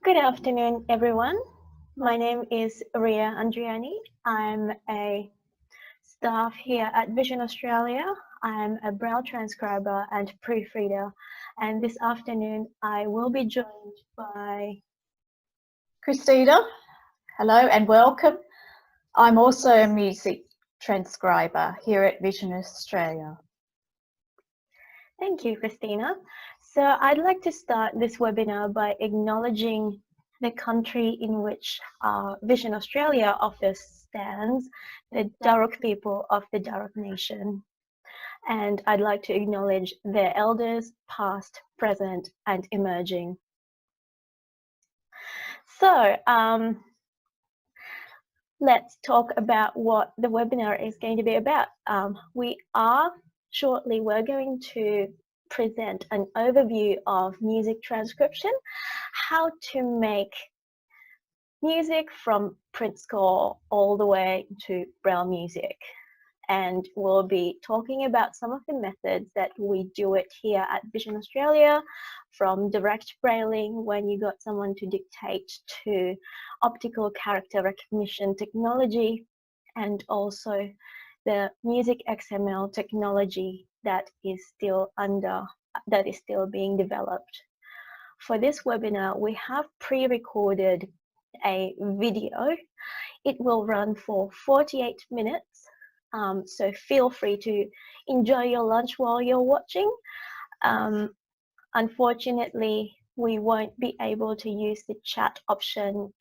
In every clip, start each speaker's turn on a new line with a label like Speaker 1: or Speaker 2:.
Speaker 1: Good afternoon, everyone. My name is Ria and I'm a staff here at Vision Australia. I'm a Braille transcriber and proofreader. And this afternoon, I will be joined by
Speaker 2: Christina. Hello and welcome. I'm also a music transcriber here at Vision Australia.
Speaker 1: Thank you, Christina. So I'd like to start this webinar by acknowledging the country in which Vision Australia office stands, the Darug people of the Darug Nation. And I'd like to acknowledge their elders, past, present, and emerging. So let's talk about what the webinar is going to be about. We're going to present an overview of music transcription, how to make music from print score all the way to Braille music. And we'll be talking about some of the methods that we do it here at Vision Australia, from direct brailing when you got someone to dictate to optical character recognition technology, and also the music XML technology that is still being developed. For this webinar, we have pre-recorded a video. It will run for 48 minutes. So feel free to enjoy your lunch while you're watching. Unfortunately, we won't be able to use the chat option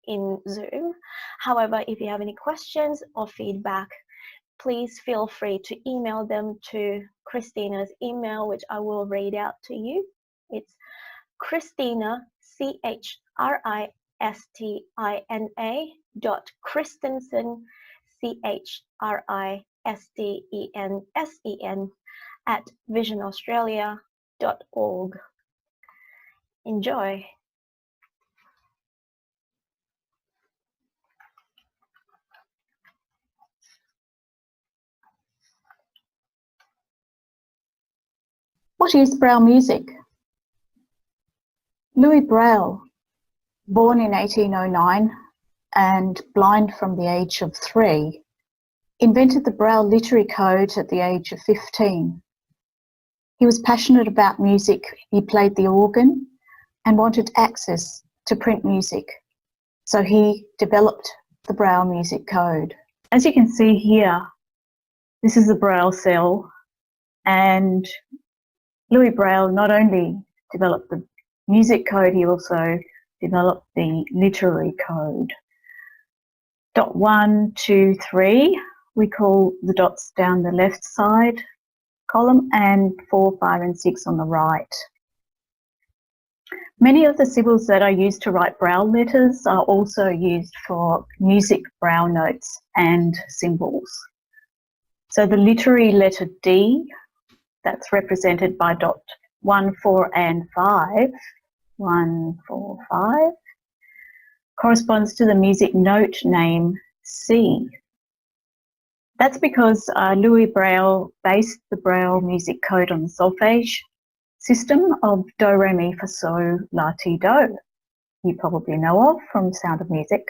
Speaker 1: in Zoom. However, if you have any questions or feedback, please feel free to email them to Christina's email, which I will read out to you. It's Christina, CHRISTINA.Christensen, CHRISTENSEN @visionaustralia.org. Enjoy.
Speaker 2: What is Braille music? Louis Braille, born in 1809 and blind from the age of 3, invented the Braille literary code at the age of 15. He was passionate about music. He played the organ and wanted access to print music, so he developed the Braille music code. As you can see here, this is the Braille cell, and Louis Braille not only developed the music code, he also developed the literary code. Dot 1, 2, 3, we call the dots down the left side column, and 4, 5 and 6 on the right. Many of the symbols that are used to write Braille letters are also used for music Braille notes and symbols. So the literary letter D, that's represented by dot 1, 4 and 5, 1, 4, 5, corresponds to the music note name C. That's because Louis Braille based the Braille music code on the solfège system of do, re, mi, fa, sol, la, ti, do, you probably know of from Sound of Music.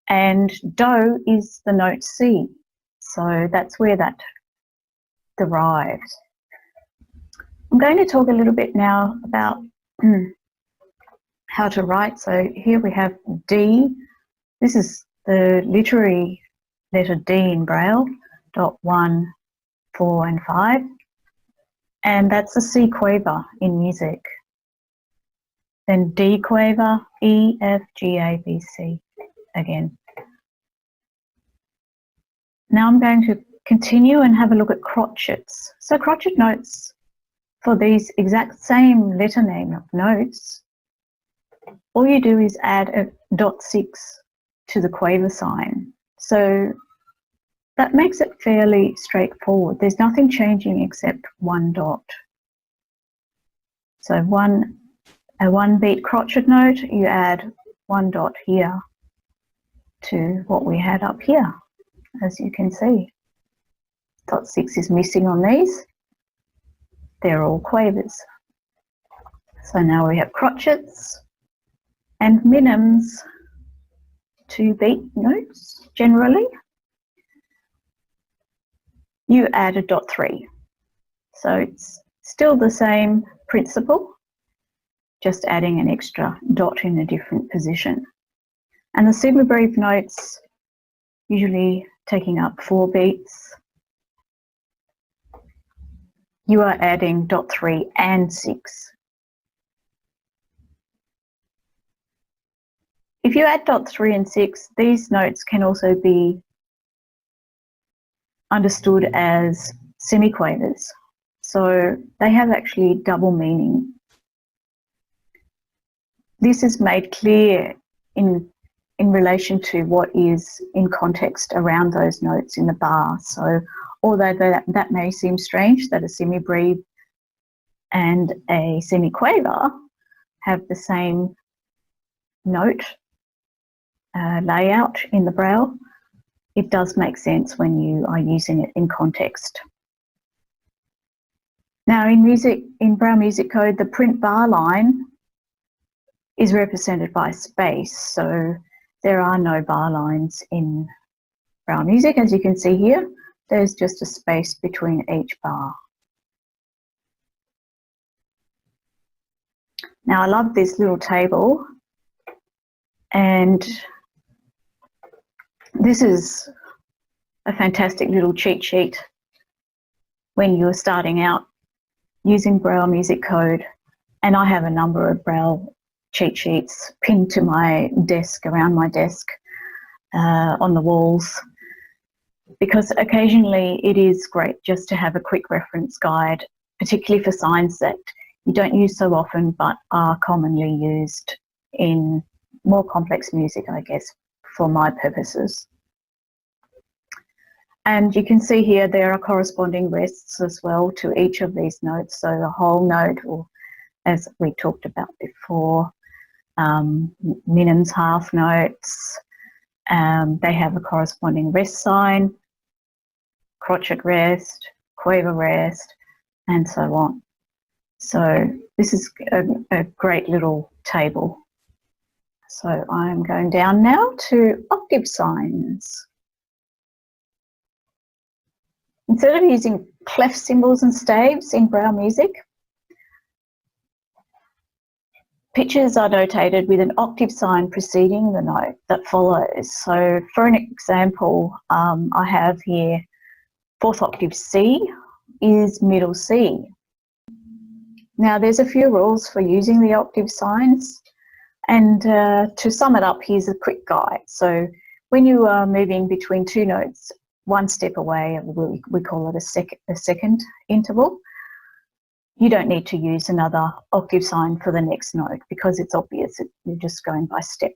Speaker 2: And do is the note C, so that's where that derived. I'm going to talk a little bit now about how to write. So here we have D. This is the literary letter D in Braille, dot 1, 4 and 5. And that's a C quaver in music. Then D quaver, E, F, G, A, B, C again. Now I'm going to continue and have a look at crotchets. So crotchet notes, for these exact same letter name of notes, all you do is add a dot 6 to the quaver sign. So that makes it fairly straightforward. There's nothing changing except one dot. So a 1-beat crotchet note, you add 1 dot here to what we had up here, as you can see. Dot 6 is missing on these. They're all quavers. So now we have crotchets. and minims to beat notes generally. You add a dot 3. So it's still the same principle, just adding an extra dot in a different position. And the super brief notes usually taking up 4 beats. You are adding dot 3 and 6. If you add dot 3 and 6, these notes can also be understood as semiquavers. So they have actually double meaning. This is made clear in relation to what is in context around those notes in the bar. So although that may seem strange that a semi-breve and a semiquaver have the same note layout in the Braille, it does make sense when you are using it in context. Now in Braille music code, the print bar line is represented by space, so there are no bar lines in Braille music. As you can see here, there's just a space between each bar. Now I love this little table, and this is a fantastic little cheat sheet when you're starting out using Braille music code. And I have a number of Braille cheat sheets pinned to my desk, around my desk, on the walls, because occasionally it is great just to have a quick reference guide, particularly for signs that you don't use so often but are commonly used in more complex music, I guess, for my purposes. And you can see here there are corresponding rests as well to each of these notes. So the whole note, or as we talked about before, minims, half notes, they have a corresponding rest sign, crotchet rest, quaver rest, and so on. So this is a great little table. So I'm going down now to octave signs. Instead of using clef symbols and staves in Braille music, pitches are notated with an octave sign preceding the note that follows. So for an example, I have here 4th octave C is middle C. Now there's a few rules for using the octave signs, and to sum it up, here's a quick guide. So when you are moving between two notes one step away, we call it a second interval, you don't need to use another octave sign for the next note because it's obvious that you're just going by step.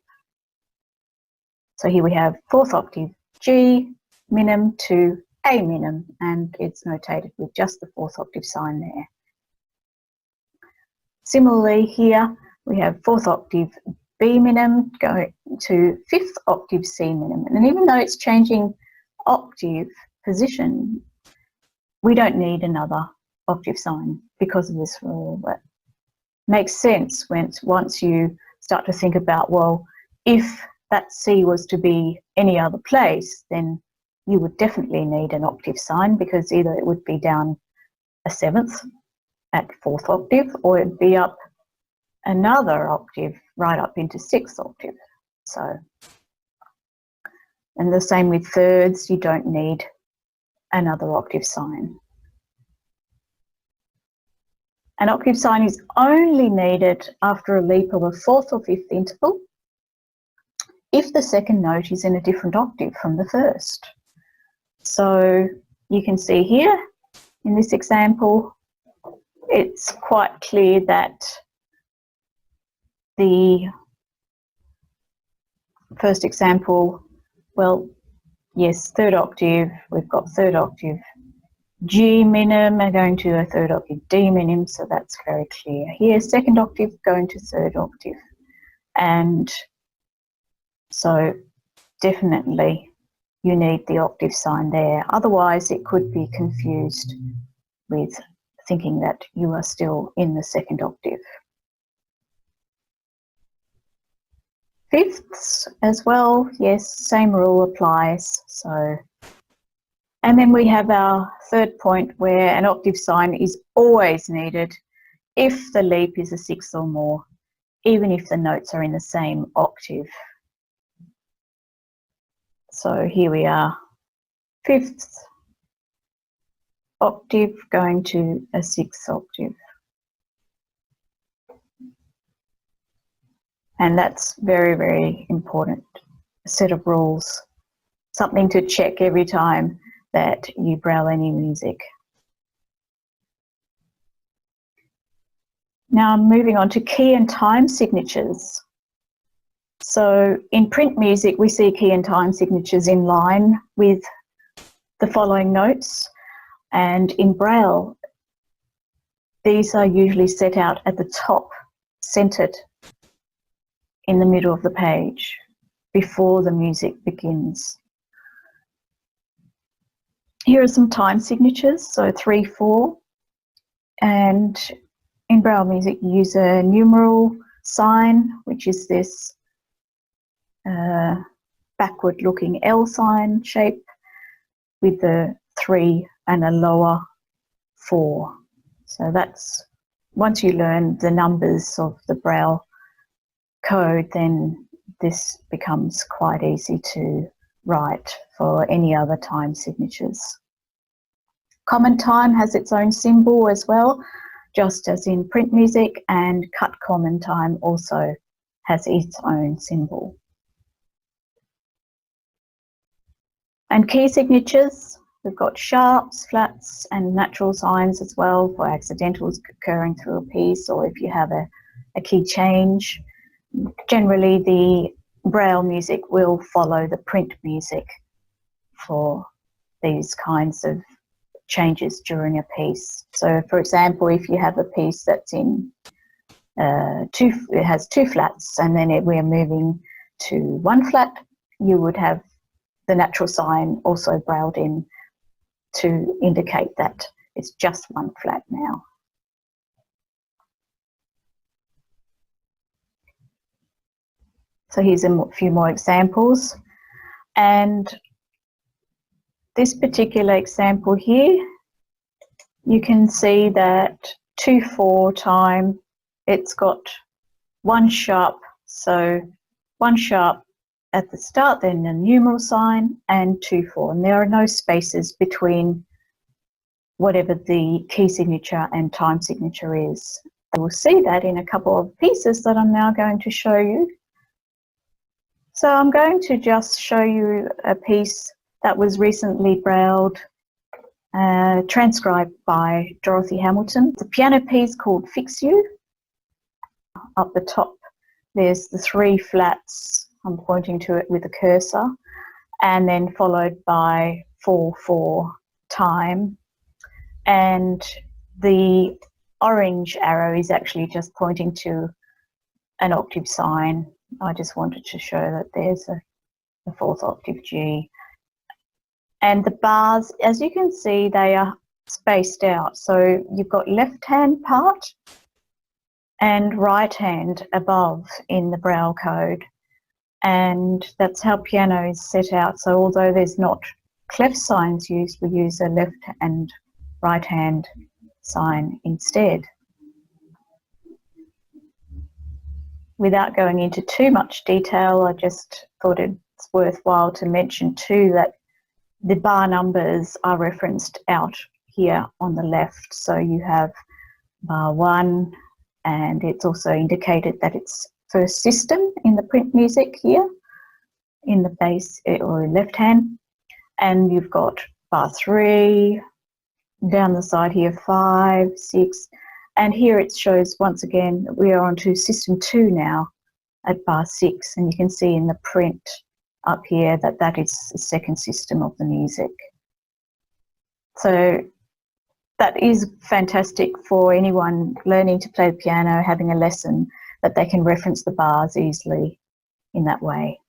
Speaker 2: So here we have 4th octave G minim to A minim, and it's notated with just the 4th octave sign there. Similarly here we have 4th octave B minim going to 5th octave C minim, and even though it's changing octave position, we don't need another octave sign because of this rule. That makes sense once you start to think about, well, if that C was to be any other place, then you would definitely need an octave sign, because either it would be down a 7th at 4th octave, or it'd be up another octave right up into 6th octave. So, and the same with thirds, you don't need another octave sign. An octave sign is only needed after a leap of a 4th or 5th interval if the second note is in a different octave from the first. So you can see here in this example, it's quite clear that the first example, well, yes, 3rd octave, we've got 3rd octave G minim and going to a 3rd octave D minim, so that's very clear. Here, 2nd octave going to 3rd octave, and so definitely you need the octave sign there. Otherwise it could be confused with thinking that you are still in the 2nd octave. fifths as well, yes, same rule applies. So, and then we have our third point where an octave sign is always needed if the leap is a sixth or more, even if the notes are in the same octave. So here we are, fifth octave going to a sixth octave. And that's very, very important set of rules, something to check every time that you braille any music. Now I'm moving on to key and time signatures. So in print music, we see key and time signatures in line with the following notes, and in Braille, these are usually set out at the top, centered in the middle of the page before the music begins. Here are some time signatures, so 3, 4, and in Braille music you use a numeral sign, which is this backward looking L sign shape with the 3 and a lower 4. So that's, once you learn the numbers of the Braille code, then this becomes quite easy to write for any other time signatures. Common time has its own symbol as well, just as in print music, and cut common time also has its own symbol. And key signatures, we've got sharps, flats and natural signs as well for accidentals occurring through a piece, or if you have a key change. Generally the Braille music will follow the print music for these kinds of changes during a piece. So for example, if you have a piece that's in it has 2 flats, and then we're moving to 1 flat, you would have the natural sign also brailled in to indicate that it's just 1 flat now. So here's a few more examples, and this particular example here, you can see that 2/4 time, it's got 1 sharp, so 1 sharp at the start, then a numeral sign, and 2/4, and there are no spaces between whatever the key signature and time signature is. You will see that in a couple of pieces that I'm now going to show you. So I'm going to just show you a piece that was recently brailled, transcribed by Dorothy Hamilton. It's a piano piece called Fix You. Up the top there's the 3 flats, I'm pointing to it with a cursor, and then followed by 4/4 time, and the orange arrow is actually just pointing to an octave sign. I just wanted to show that there's a 4th octave G. And the bars, as you can see, they are spaced out. So you've got left hand part and right hand above in the Braille code. And that's how piano is set out. So although there's not clef signs used, we use a left and right hand sign instead. Without going into too much detail, I just thought it's worthwhile to mention too that the bar numbers are referenced out here on the left. So you have bar 1, and it's also indicated that it's first system in the print music here in the bass or left hand. And you've got bar 3, down the side here 5, 6, and here it shows once again that we are on to system 2 now at bar 6, and you can see in the print up here that that is the second system of the music. So that is fantastic for anyone learning to play the piano, having a lesson, that they can reference the bars easily in that way.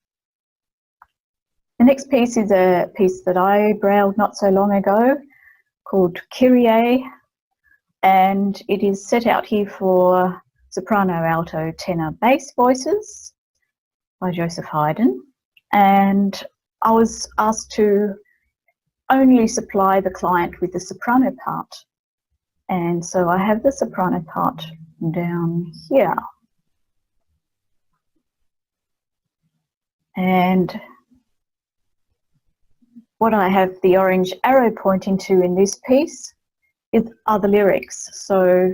Speaker 2: The next piece is a piece that I brailled not so long ago called Kyrie, and it is set out here for soprano, alto, tenor, bass voices. by Joseph Haydn, and I was asked to only supply the client with the soprano part. And so I have the soprano part down here. And what I have the orange arrow pointing to in this piece are the lyrics. So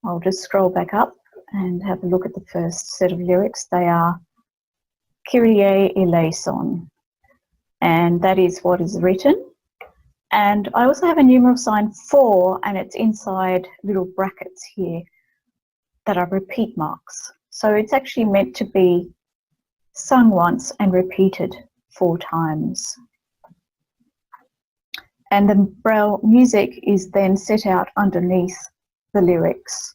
Speaker 2: I'll just scroll back up and have a look at the first set of lyrics. They are Kyrie eleison, and that is what is written. And I also have a numeral sign 4, and it's inside little brackets here that are repeat marks. So it's actually meant to be sung once and repeated 4 times. And the Braille music is then set out underneath the lyrics.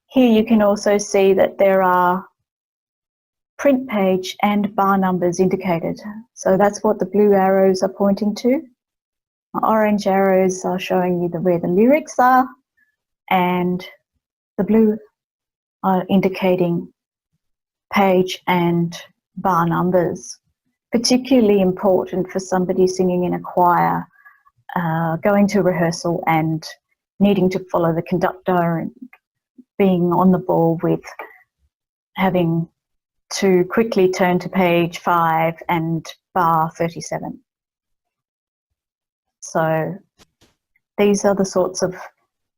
Speaker 2: Here you can also see that there are print page and bar numbers indicated. So that's what the blue arrows are pointing to. Orange arrows are showing you where the lyrics are, and the blue are indicating page and bar numbers. Particularly important for somebody singing in a choir, going to rehearsal and needing to follow the conductor and being on the ball with having to quickly turn to page 5 and bar 37. So these are the sorts of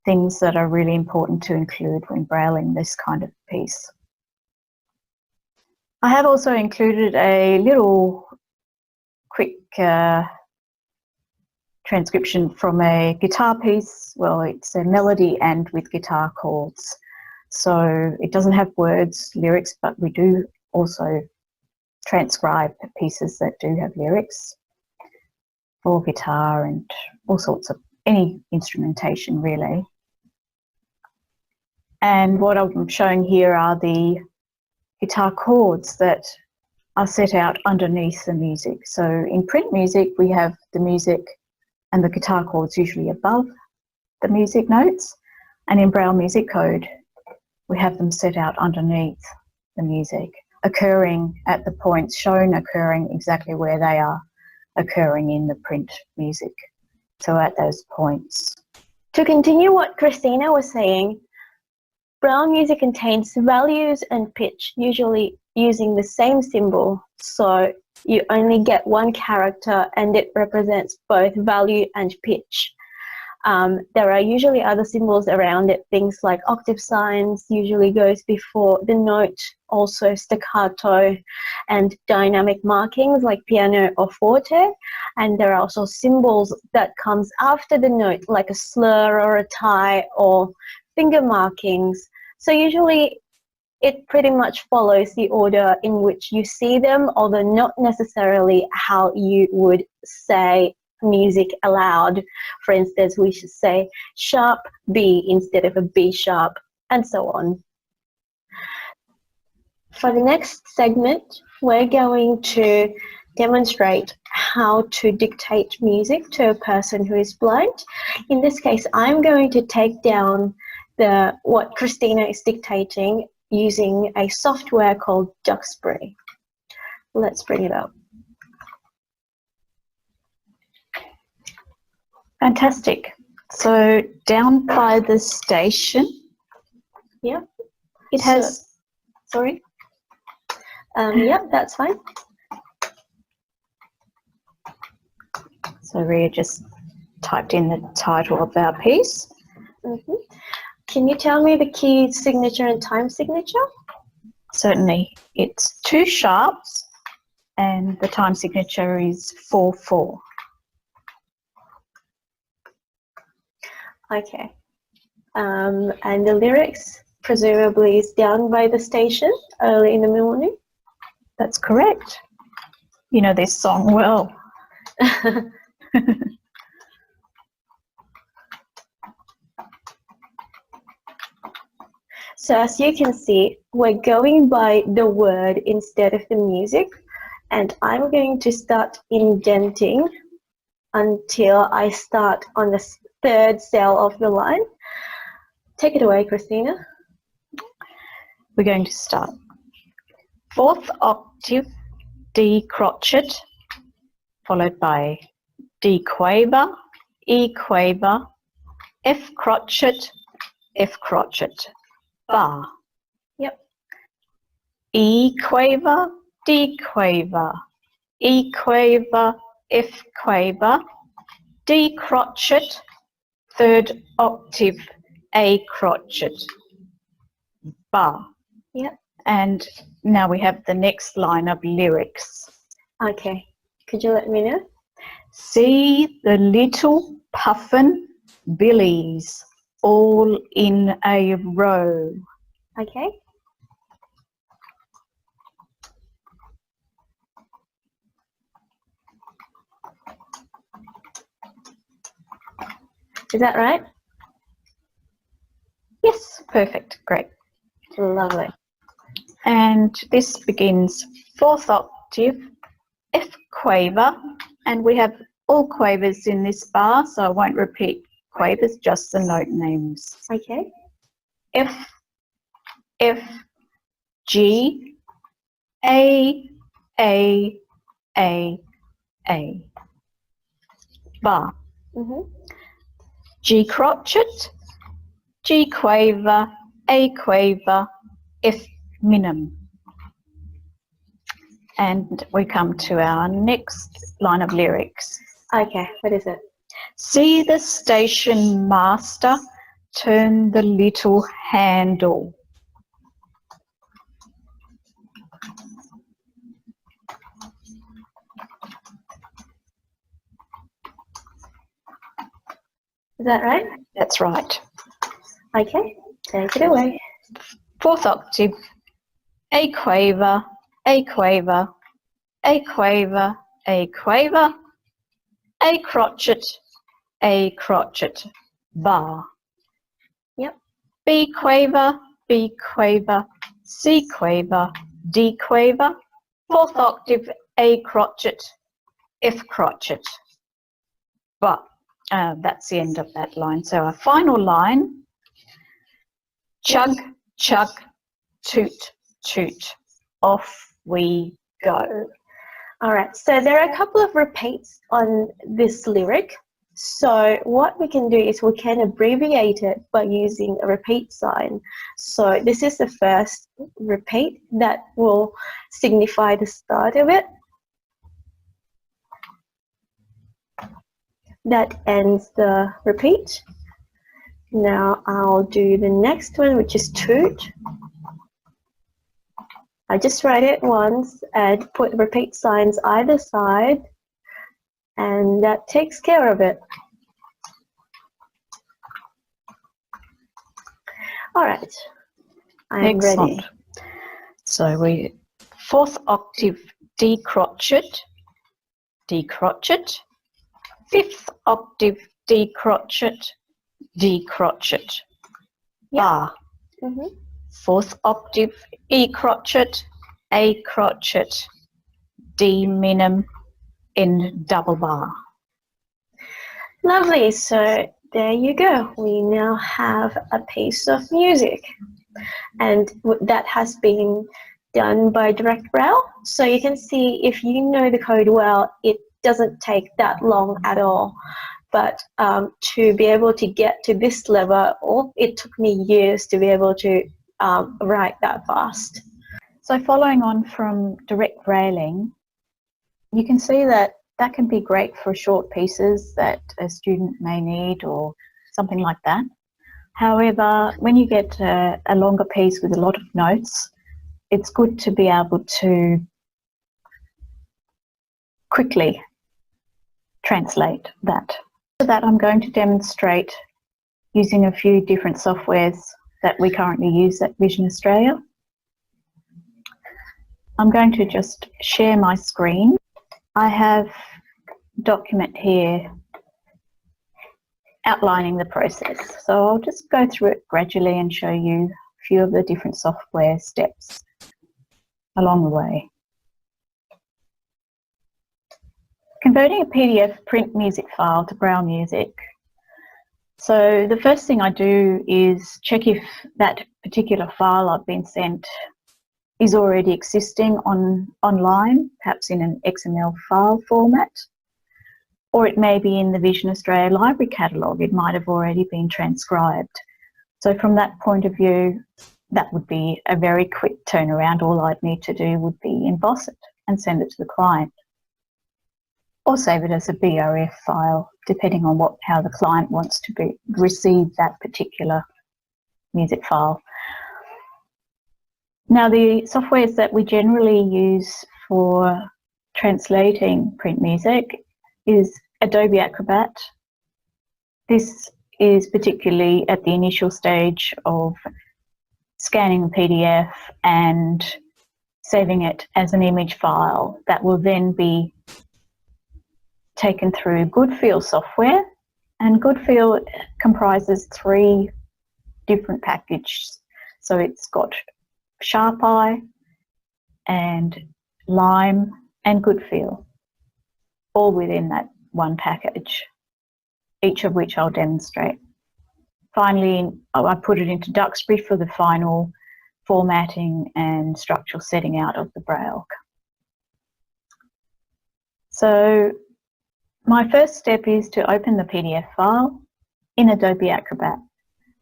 Speaker 2: things that are really important to include when brailing this kind of piece. I have also included a little quick transcription from a guitar piece. Well, it's a melody and with guitar chords. So it doesn't have words, lyrics, but we do also transcribe pieces that do have lyrics for guitar and all sorts of any instrumentation really. And what I'm showing here are the guitar chords that are set out underneath the music. So in print music, we have the music and the guitar chords usually above the music notes, and in Braille music code, we have them set out underneath the music, occurring at the points shown, occurring exactly where they are occurring in the print music. So at those points.
Speaker 1: To continue what Christina was saying, Braille music contains values and pitch, usually using the same symbol. So you only get one character and it represents both value and pitch. There are usually other symbols around it, things like octave signs usually goes before the note, also staccato and dynamic markings like piano or forte. And there are also symbols that comes after the note, like a slur or a tie or finger markings. So usually it pretty much follows the order in which you see them, although not necessarily how you would say music aloud. For instance, we should say sharp B instead of a B sharp, and so on. For the next segment, we're going to demonstrate how to dictate music to a person who is blind. In this case, I'm going to take down what Christina is dictating using a software called Duxbury. Let's bring it up.
Speaker 2: Fantastic. So down by the station,
Speaker 1: Yeah,
Speaker 2: it has, sorry?
Speaker 1: Yeah, that's fine.
Speaker 2: So Ria just typed in the title of our piece.
Speaker 1: Mm-hmm. Can you tell me the key signature and time signature?
Speaker 2: Certainly. It's 2 sharps and the time signature is 4/4.
Speaker 1: Okay. And the lyrics presumably is down by the station early in the morning?
Speaker 2: That's correct. You know this song well.
Speaker 1: So as you can see, we're going by the word instead of the music, and I'm going to start indenting until I start on the 3rd cell of the line. Take it away, Christina.
Speaker 2: we're going to start. Fourth octave, D crotchet, followed by D quaver, E quaver, F crotchet, bar.
Speaker 1: Yep.
Speaker 2: E quaver, D quaver, E quaver, F quaver, D crotchet, third octave, A crotchet, bar.
Speaker 1: Yep.
Speaker 2: And now we have the next line of lyrics.
Speaker 1: Okay. Could you let me know?
Speaker 2: See the little puffin billies all in a row.
Speaker 1: Okay. Is that right?
Speaker 2: Yes, perfect, great.
Speaker 1: Lovely.
Speaker 2: And this begins fourth octave, F quaver, and we have all quavers in this bar, so I won't repeat quavers, just the note names.
Speaker 1: Okay.
Speaker 2: F, F, G, A, A, A, A. Bar. G crotchet, G quaver, A quaver, F minim. And we come to our next line of lyrics.
Speaker 1: Okay, what is it?
Speaker 2: See the station master turn the little handle.
Speaker 1: Is that right?
Speaker 2: That's right.
Speaker 1: Okay, take it away.
Speaker 2: Fourth octave, A quaver, A quaver, A quaver, A quaver, A crotchet, bar.
Speaker 1: Yep.
Speaker 2: B quaver, B quaver, C quaver, D quaver, fourth octave, A crotchet, F crotchet, bar. That's the end of that line. So our final line, chug, chug, toot, toot, off we go.
Speaker 1: All right, so there are a couple of repeats on this lyric. So what we can do is we can abbreviate it by using a repeat sign. So this is the first repeat that will signify the start of it. That ends the repeat. Now I'll do the next one, which is toot. I just write it once and put repeat signs either side, and that takes care of it. All right, I'm ready.
Speaker 2: So we fourth octave, D crotchet, D crotchet, fifth octave, D crotchet, D crotchet, bar. Fourth octave, E crotchet, A crotchet, D minim in double bar.
Speaker 1: Lovely, so there you go. We now have a piece of music, and that has been done by Direct Braille. So you can see, if you know the code well, it doesn't take that long at all. But to be able to get to this level, it took me years to be able to write that fast.
Speaker 2: So following on from direct brailing, you can see that that can be great for short pieces that a student may need or something like that. However, when you get a longer piece with a lot of notes, it's good to be able to quickly translate that. For that, I'm going to demonstrate using a few different softwares that we currently use at Vision Australia. I'm going to just share my screen. I have a document here outlining the process. So I'll just go through it gradually and show you a few of the different software steps along the way. Converting a PDF print music file to Braille music. So the first thing I do is check if that particular file I've been sent is already existing online, perhaps in an XML file format, or it may be in the Vision Australia Library Catalogue. It might have already been transcribed. So from that point of view, that would be a very quick turnaround. All I'd need to do would be emboss it and send it to the client, or save it as a BRF file, depending on how the client wants to receive that particular music file. Now, the softwares that we generally use for translating print music is Adobe Acrobat. This is particularly at the initial stage of scanning the PDF and saving it as an image file that will then be taken through Goodfeel software. And Goodfeel comprises 3 different packages. So it's got SharpEye and Lime and Goodfeel, all within that one package, each of which I'll demonstrate. Finally, I put it into Duxbury for the final formatting and structural setting out of the Braille. So my first step is to open the PDF file in Adobe Acrobat,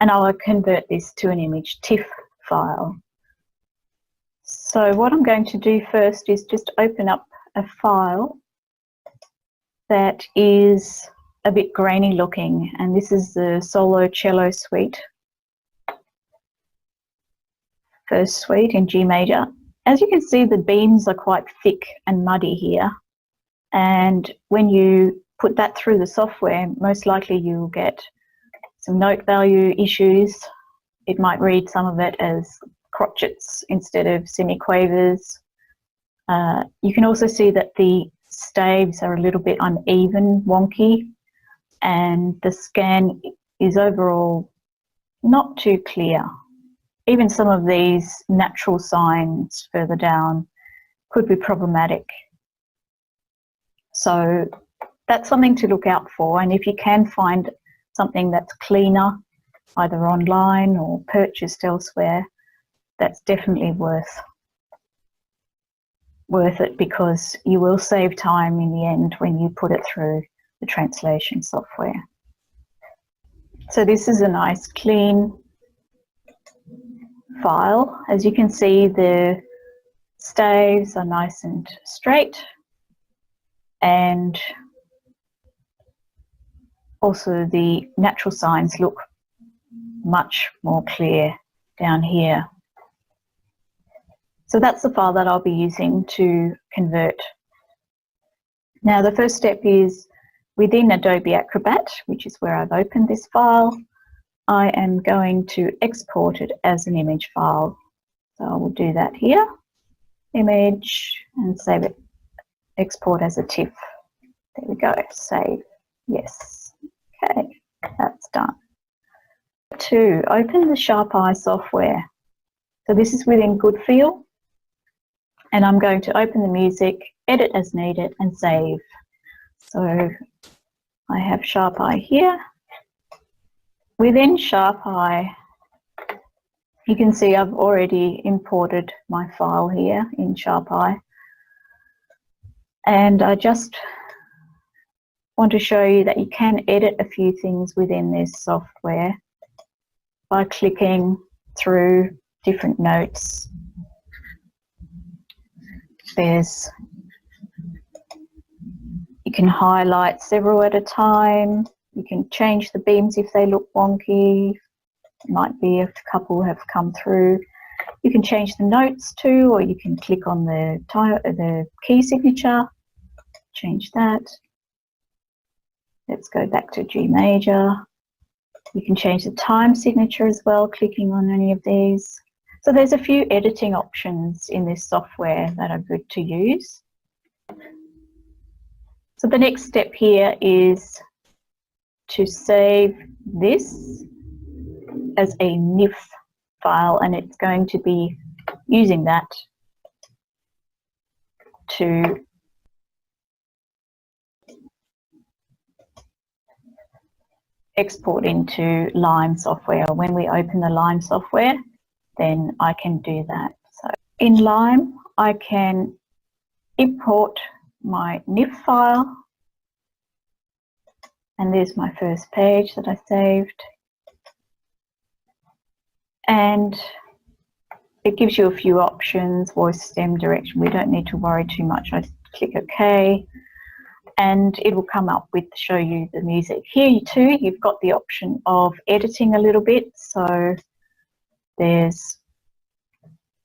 Speaker 2: and I'll convert this to an image TIFF file. So what I'm going to do first is just open up a file that is a bit grainy looking, and this is the Solo Cello Suite, first suite in G major. As you can see, the beams are quite thick and muddy here, and when you put that through the software, most likely you'll get some note value issues. It might read some of it as crotchets instead of semiquavers. You can also see that the staves are a little bit uneven, wonky, and the scan is overall not too clear. Even some of these natural signs further down could be problematic. So that's something to look out for, and if you can find something that's cleaner, either online or purchased elsewhere, that's definitely worth it, because you will save time in the end when you put it through the translation software. So this is a nice clean file. As you can see, the staves are nice and straight, and also the natural signs look much more clear down here. So that's the file that I'll be using to convert. Now the first step is within Adobe Acrobat, which is where I've opened this file, I am going to export it as an image file. So I will do that here, image, and save it, export as a TIFF. There we go, save, yes. Okay, that's done. 2, open the SharpEye software. So this is within Goodfeel, and I'm going to open the music, edit as needed, and save. So I have SharpEye here. Within SharpEye, you can see I've already imported my file here in SharpEye, and I just want to show you that you can edit a few things within this software by clicking through different notes. You can highlight several at a time. You can change the beams if they look wonky. It might be if a couple have come through. You can change the notes too, or you can click on the key signature, change that. Let's go back to G major. You can change the time signature as well, clicking on any of these. So there's a few editing options in this software that are good to use. So the next step here is to save this as a NIF file, and it's going to be using that to export into Lime software. When we open the Lime software, then I can do that. So in Lime, I can import my NIF file, and there's my first page that I saved, and it gives you a few options, voice, stem, direction. We don't need to worry too much. I click OK, and it will come up with show you the music. Here too, you've got the option of editing a little bit. So there's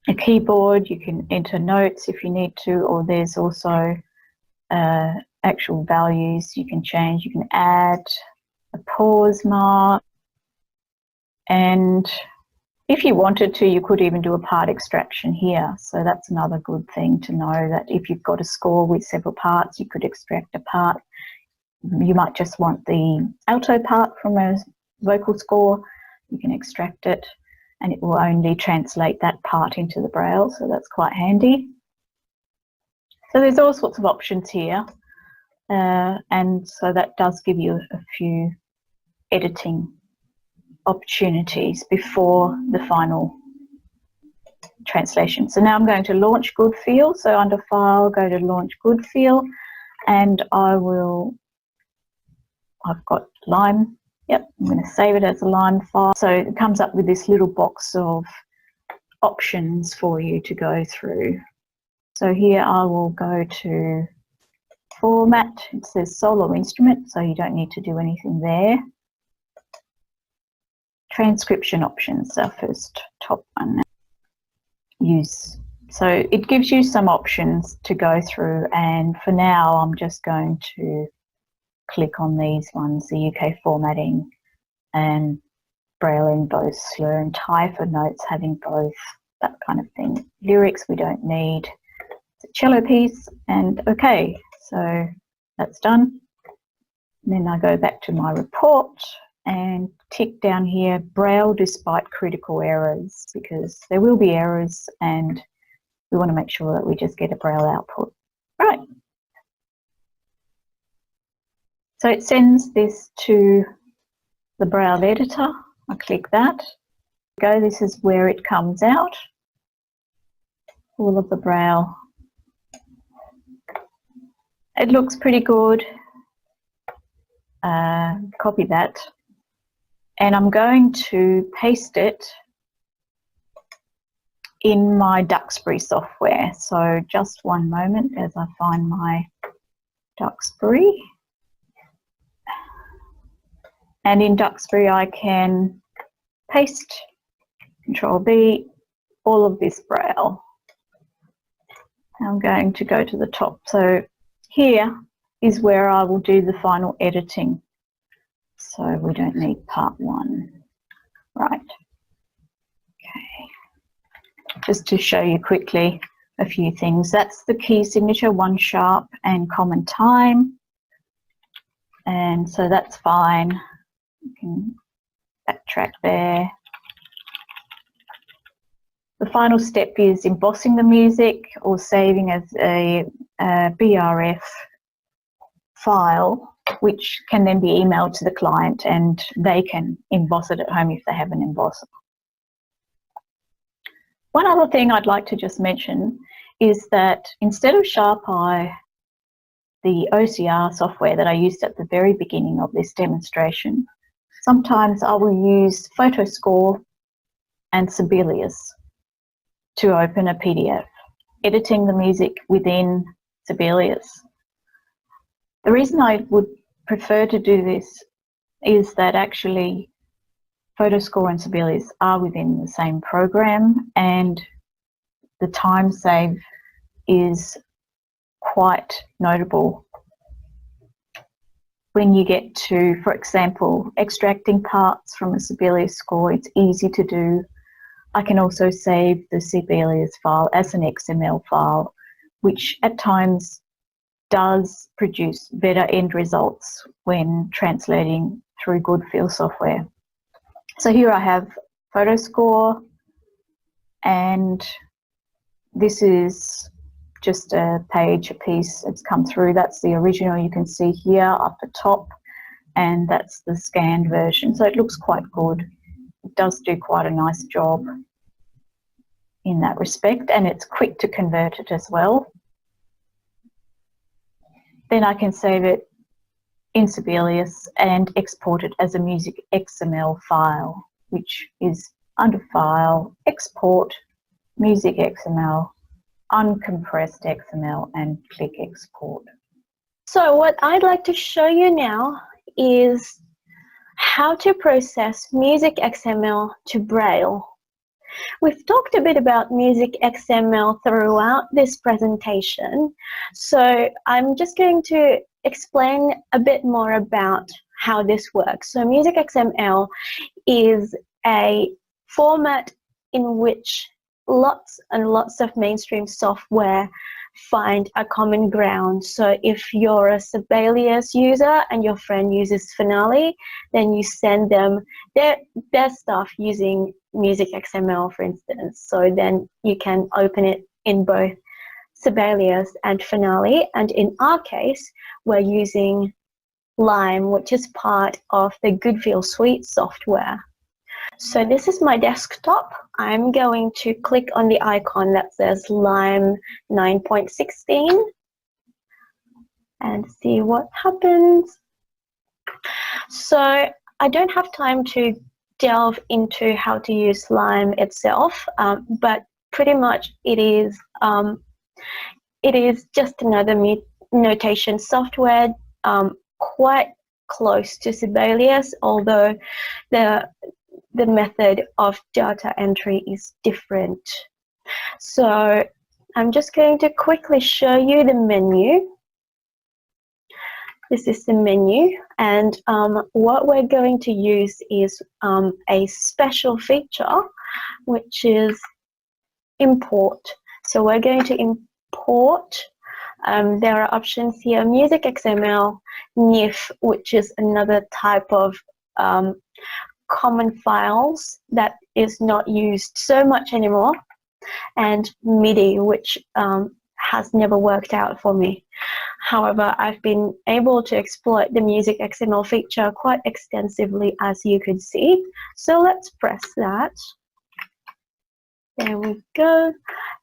Speaker 2: a keyboard, you can enter notes if you need to, or there's also actual values you can change. You can add a pause mark, and if you wanted to, you could even do a part extraction here. So that's another good thing to know, that if you've got a score with several parts, you could extract a part. You might just want the alto part from a vocal score. You can extract it, and it will only translate that part into the Braille. So that's quite handy. So there's all sorts of options here. And so that does give you a few editing opportunities before the final translation. So now I'm going to launch Goodfeel. So under File, go to Launch Goodfeel, and I've got Lime. Yep, I'm going to save it as a Lime file. So it comes up with this little box of options for you to go through. So here I will go to Format. It says Solo Instrument, so you don't need to do anything there. Transcription options, our first top one. Use. So it gives you some options to go through, and for now I'm just going to click on these ones, the UK formatting and Braille in both slur and tie for notes having both, that kind of thing. Lyrics we don't need. It's a cello piece, and okay, so that's done. And then I go back to my report and tick down here, Braille despite critical errors, because there will be errors and we want to make sure that we just get a Braille output. Right. So it sends this to the Braille editor. I click that. Go, this is where it comes out. All of the Braille. It looks pretty good. Copy that. And I'm going to paste it in my Duxbury software. So just one moment as I find my Duxbury. And in Duxbury I can paste, Control B, all of this Braille. I'm going to go to the top. So here is where I will do the final editing. So we don't need part one. Right. Okay. Just to show you quickly a few things. That's the key signature, 1 sharp and common time. And so that's fine. You can backtrack there. The final step is embossing the music or saving as a BRF file, which can then be emailed to the client and they can emboss it at home if they have an embosser. One other thing I'd like to just mention is that instead of SharpEye, the OCR software that I used at the very beginning of this demonstration, sometimes I will use Photoscore and Sibelius to open a PDF, editing the music within Sibelius. The reason I would prefer to do this is that actually Photoscore and Sibelius are within the same program, and the time save is quite notable. When you get to, for example, extracting parts from a Sibelius score, it's easy to do. I can also save the Sibelius file as an XML file, which at times does produce better end results when translating through Goodfeel software. So here I have Photoscore, and this is just a page, a piece that's come through. That's the original you can see here up the top. and that's the scanned version. So it looks quite good. It does do quite a nice job in that respect, and it's quick to convert it as well. Then I can save it in Sibelius and export it as a music XML file, which is under File, Export, Music XML, Uncompressed XML, and click Export.
Speaker 1: So what I'd like to show you now is how to process music XML to Braille. We've talked a bit about music XML throughout this presentation, so I'm just going to explain a bit more about how this works. So music XML is a format in which lots and lots of mainstream software find a common ground. So if you're a Sibelius user and your friend uses Finale, then you send them their stuff using music XML, for instance. So then you can open it in both Sibelius and Finale. And in our case, we're using Lime, which is part of the Goodfeel suite software. So this is my desktop. I'm going to click on the icon that says Lime 9.16 and see what happens. So I don't have time to delve into how to use Lime itself, but pretty much it is just another notation software, quite close to Sibelius, although the method of data entry is different. So I'm just going to quickly show you the menu. This is the menu, and what we're going to use is a special feature, which is import. So we're going to import. There are options here: music XML, NIF, which is another type of common files that is not used so much anymore, and MIDI, which has never worked out for me. However, I've been able to exploit the music XML feature quite extensively, as you could see. So let's press that. There we go.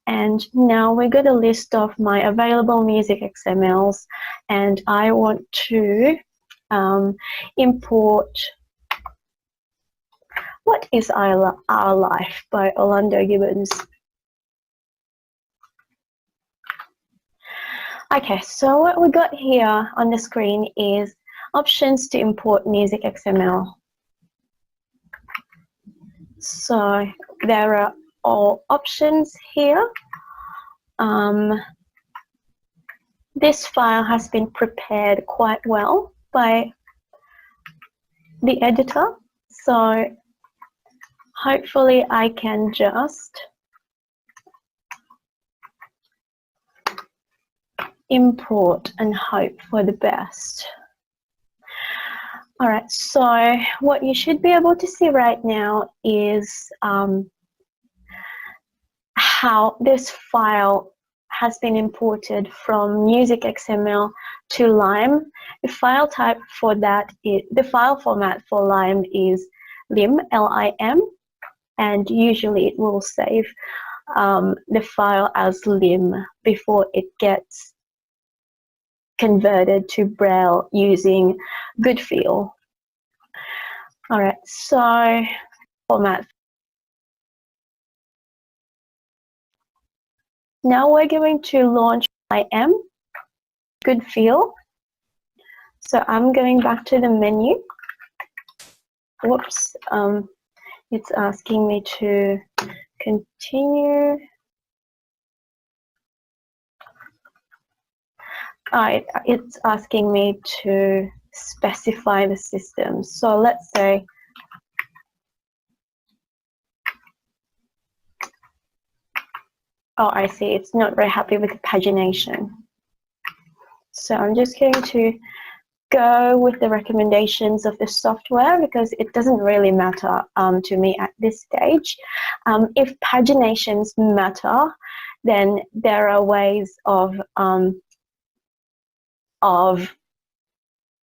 Speaker 1: And now we got a list of my available music XMLs, and I want to import What is Our Life by Orlando Gibbons. Okay, so what we got here on the screen is options to import music XML. So there are all options here. This file has been prepared quite well by the editor, so hopefully I can just import and hope for the best. All right, so what you should be able to see right now is how this file has been imported from music XML to Lime. The file type for that is, the file format for Lime is lim, L-I-M, and usually it will save the file as lim before it gets converted to Braille using Goodfeel. All right, so format. Now we're going to launch IM Goodfeel. So I'm going back to the menu. Whoops, it's asking me to continue. It's asking me to specify the system. So let's say oh, I see, it's not very happy with the pagination. So I'm just going to go with the recommendations of the software because it doesn't really matter to me at this stage. If paginations matter, then there are ways of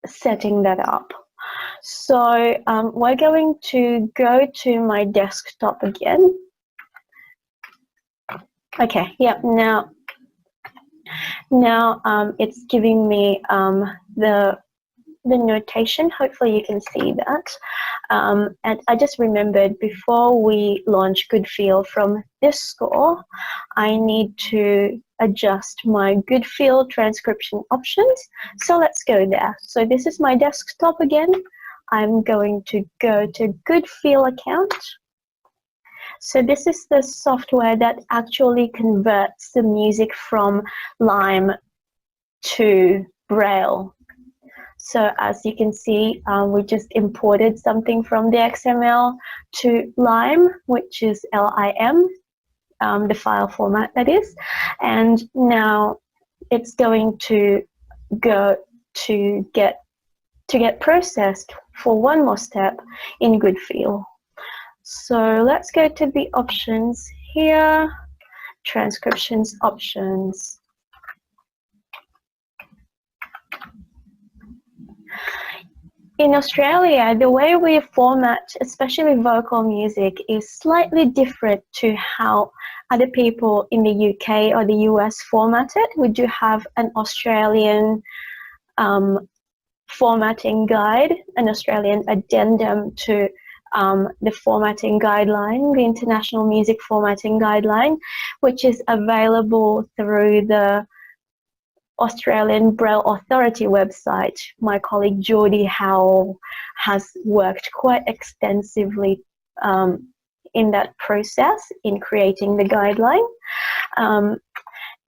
Speaker 1: setting that up. So we're going to go to my desktop again. Okay, yeah, now it's giving me the notation. Hopefully you can see that. And I just remembered, before we launch Goodfeel from this score, I need to adjust my Goodfeel transcription options. So let's go there. So this is my desktop again. I'm going to go to Goodfeel account. So this is the software that actually converts the music from Lime to Braille. So as you can see, we just imported something from the XML to Lime, which is LIM, the file format that is. And now it's going to go to get processed for one more step in Goodfeel. So let's go to the options here, transcriptions options. In Australia, the way we format, especially vocal music, is slightly different to how other people in the UK or the US format it. We do have an Australian formatting guide, an Australian addendum to the formatting guideline, the International Music Formatting Guideline, which is available through the Australian Braille Authority website. My colleague Geordie Howell has worked quite extensively in that process in creating the guideline.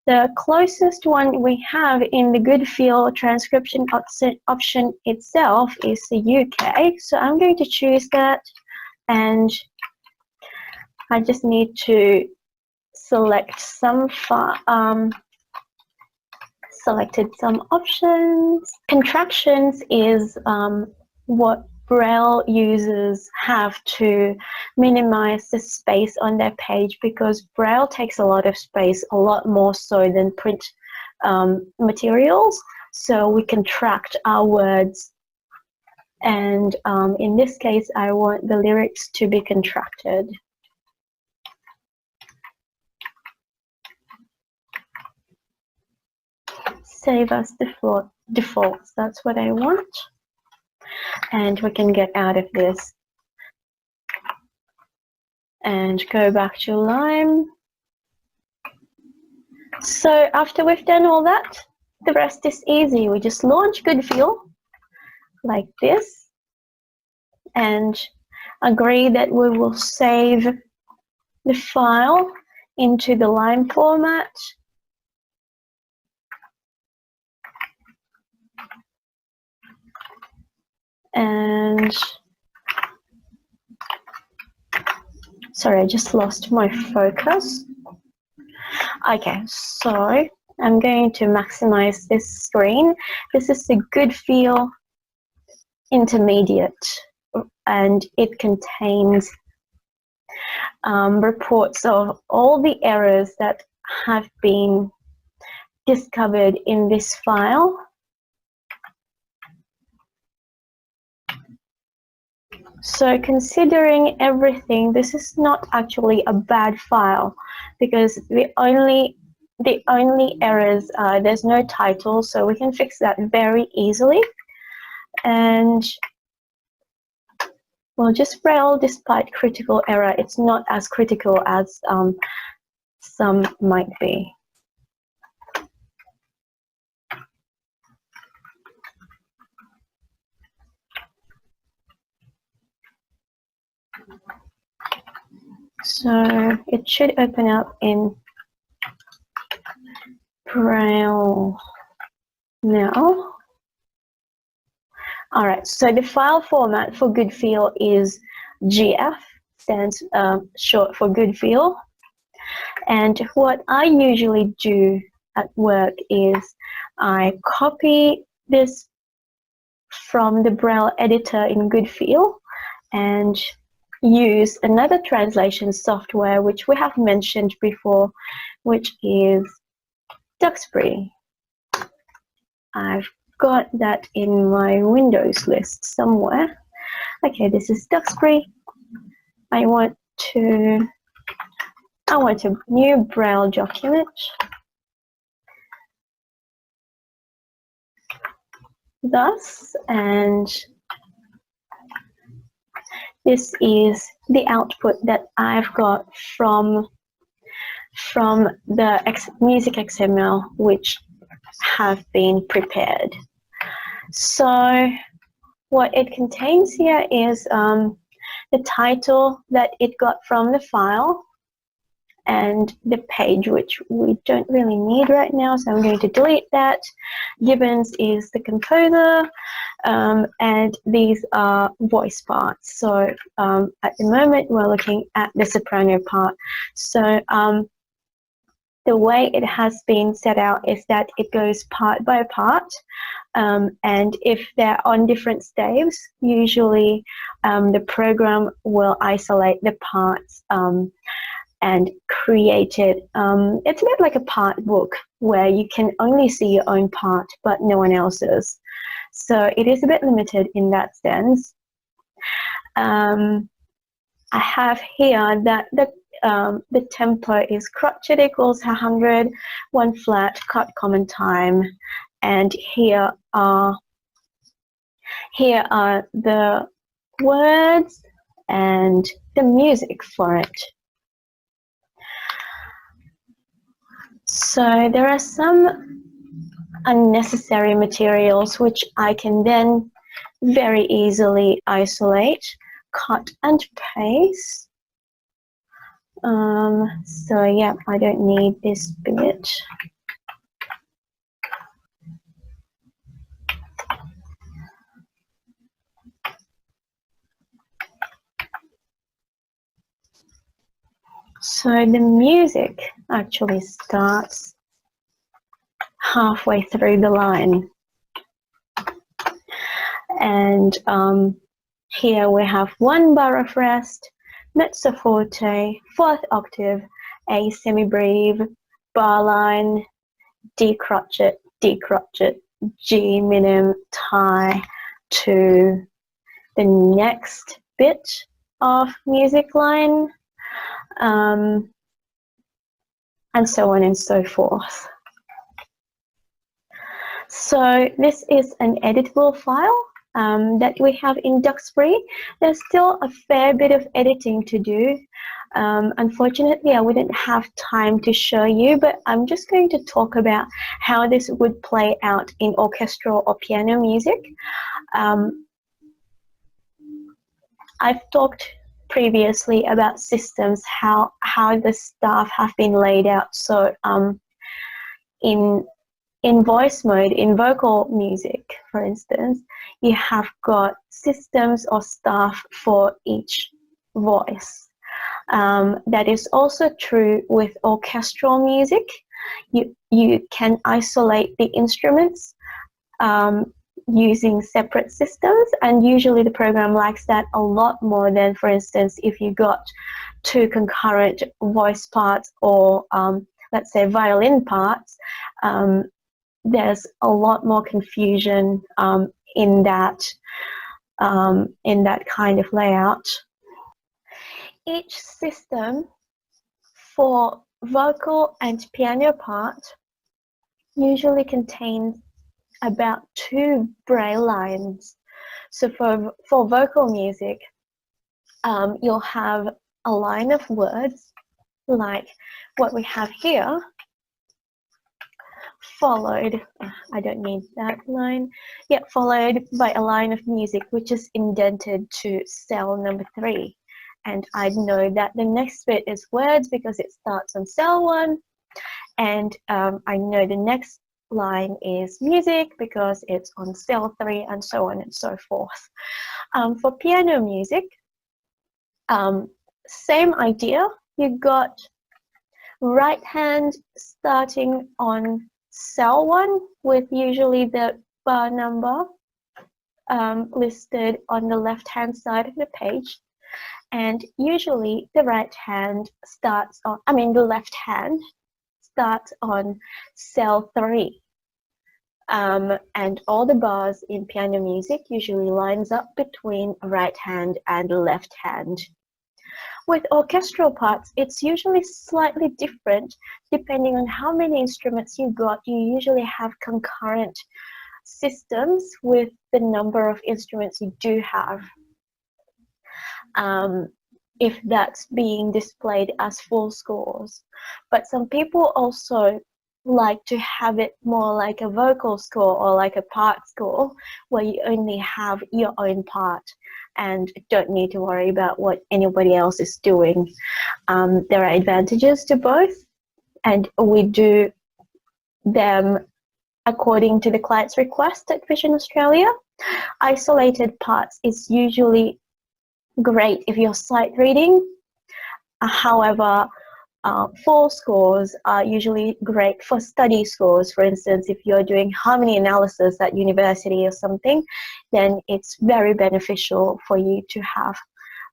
Speaker 1: The closest one we have in the Goodfeel transcription option itself is the UK. So I'm going to choose that, and I just need to select some selected some options. Contractions is what Braille users have to minimize the space on their page, because Braille takes a lot of space, a lot more so than print materials. So we contract our words, and in this case I want the lyrics to be contracted. Save as defaults, that's what I want. And we can get out of this and go back to Lime. So after we've done all that, the rest is easy. We just launch Goodfeel like this and agree that we will save the file into the Lime format. And sorry, I just lost my focus. Okay, so I'm going to maximize this screen. This is the Goodfeel Intermediate, and it contains reports of all the errors that have been discovered in this file. So considering everything, this is not actually a bad file, because the only errors are there's no title, so we can fix that very easily. And well, just Braille, despite critical error, it's not as critical as some might be. So it should open up in Braille now. All right, so the file format for Goodfeel is GF, stands short for Goodfeel. And what I usually do at work is I copy this from the Braille editor in Goodfeel and use another translation software which we have mentioned before, which is Duxbury. I've got that in my Windows list somewhere. Okay, this is Duxbury. I want a new Braille document. Thus, and this is the output that I've got from the music XML which have been prepared. So what it contains here is the title that it got from the file and the page, which we don't really need right now, so I'm going to delete that. Gibbons is the composer, and these are voice parts. So at the moment we're looking at the soprano part. So the way it has been set out is that it goes part by part, and if they're on different staves, usually the program will isolate the parts and create it. It's a bit like a part book where you can only see your own part but no one else's. So it is a bit limited in that sense. I have here that the tempo is crotchet equals 100, 1 flat, cut common time, and here are the words and the music for it. So there are some unnecessary materials which I can then very easily isolate, cut and paste. So yeah, I don't need this bit. So the music actually starts halfway through the line, and here we have 1 bar of rest, mezzo forte, 4th octave, A semi-breve, bar line, D crotchet, G minim, tie to the next bit of music line, and so on and so forth. So this is an editable file that we have in Duxbury. There's still a fair bit of editing to do. Unfortunately, I wouldn't have time to show you, but I'm just going to talk about how this would play out in orchestral or piano music. I've talked previously about systems, how the staff have been laid out. So in voice mode, in vocal music, for instance, you have got systems or staff for each voice. That is also true with orchestral music. You can isolate the instruments using separate systems, and usually the program likes that a lot more than, for instance, if you got 2 concurrent voice parts or let's say violin parts. There's a lot more confusion in that kind of layout. Each system for vocal and piano part usually contains about 2 Braille lines. So for vocal music, you'll have a line of words like what we have here, followed, I don't need that line, yeah, followed by a line of music which is indented to cell number 3. And I know that the next bit is words because it starts on cell 1, and I know the next line is music because it's on cell 3, and so on and so forth. For piano music, same idea. You got right hand starting on cell 1 with usually the bar number listed on the left hand side of the page, and usually the right hand starts on, the left hand starts on cell 3. And all the bars in piano music usually lines up between right hand and left hand. With orchestral parts, it's usually slightly different depending on how many instruments you got. You usually have concurrent systems with the number of instruments you do have. If that's being displayed as full scores. But some people also like to have it more like a vocal score or like a part score where you only have your own part and don't need to worry about what anybody else is doing. There are advantages to both, and we do them according to the client's request at Vision Australia. Isolated parts is usually great if you're sight reading. However, full scores are usually great for study scores. For instance, if you're doing harmony analysis at university or something, then it's very beneficial for you to have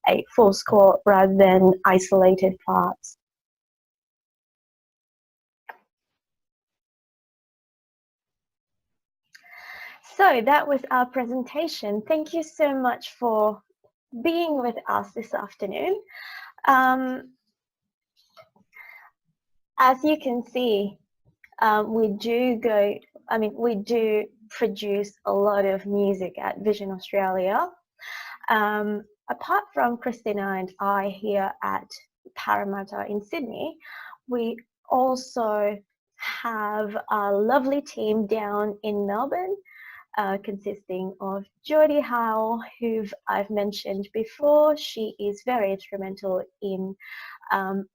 Speaker 1: a full score rather than isolated parts. So that was our presentation. Thank you so much for being with us this afternoon. As you can see, we do produce a lot of music at Vision Australia. Apart from Christina and I here at Parramatta in Sydney, we also have a lovely team down in Melbourne, consisting of Jodie Howe, who I've mentioned before. She is very instrumental in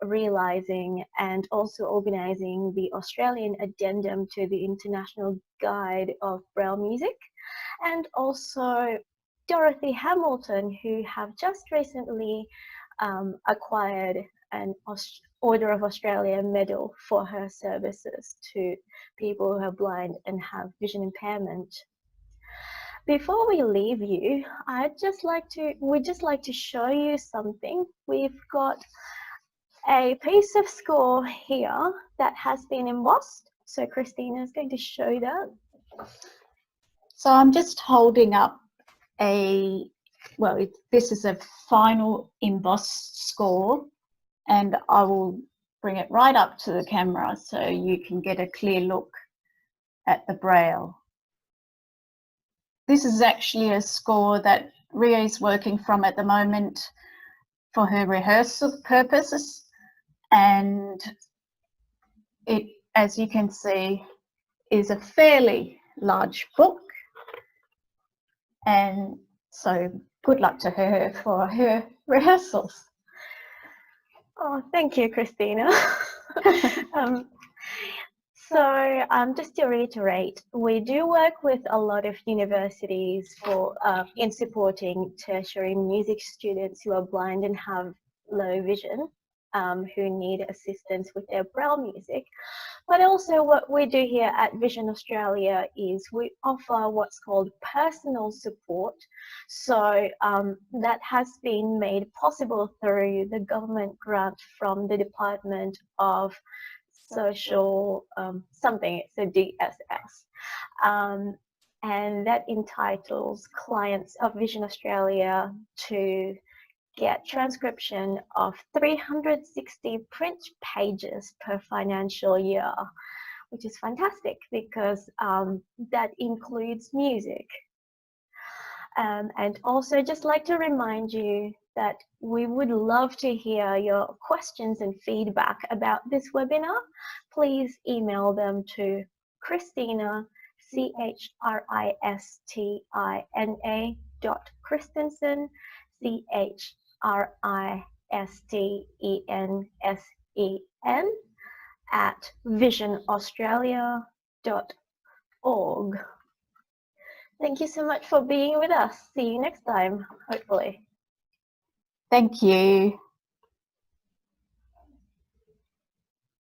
Speaker 1: realizing and also organizing the Australian addendum to the International Guide of Braille Music, and also Dorothy Hamilton, who have just recently acquired an Order of Australia medal for her services to people who are blind and have vision impairment. Before we leave you, we'd just like to show you something. We've got a piece of score here that has been embossed. So Christina is going to show that.
Speaker 2: So I'm just holding up this is a final embossed score, and I will bring it right up to the camera so you can get a clear look at the Braille. This is actually a score that Ria is working from at the moment for her rehearsal purposes, and it, as you can see, is a fairly large book, and so good luck to her for her rehearsals.
Speaker 1: Oh, thank you, Christina. So just to reiterate, we do work with a lot of universities for in supporting tertiary music students who are blind and have low vision, who need assistance with their Braille music. But also what we do here at Vision Australia is we offer what's called personal support. So that has been made possible through the government grant from the Department of Social something, it's a DSS. And that entitles clients of Vision Australia to get transcription of 360 print pages per financial year, which is fantastic because that includes music. And also just like to remind you that we would love to hear your questions and feedback about this webinar. Please email them to Christina, CHRISTINA.Christensen, CHRISTENSEN at visionaustralia.org. Thank you so much for being with us. See you next time, hopefully.
Speaker 2: Thank you.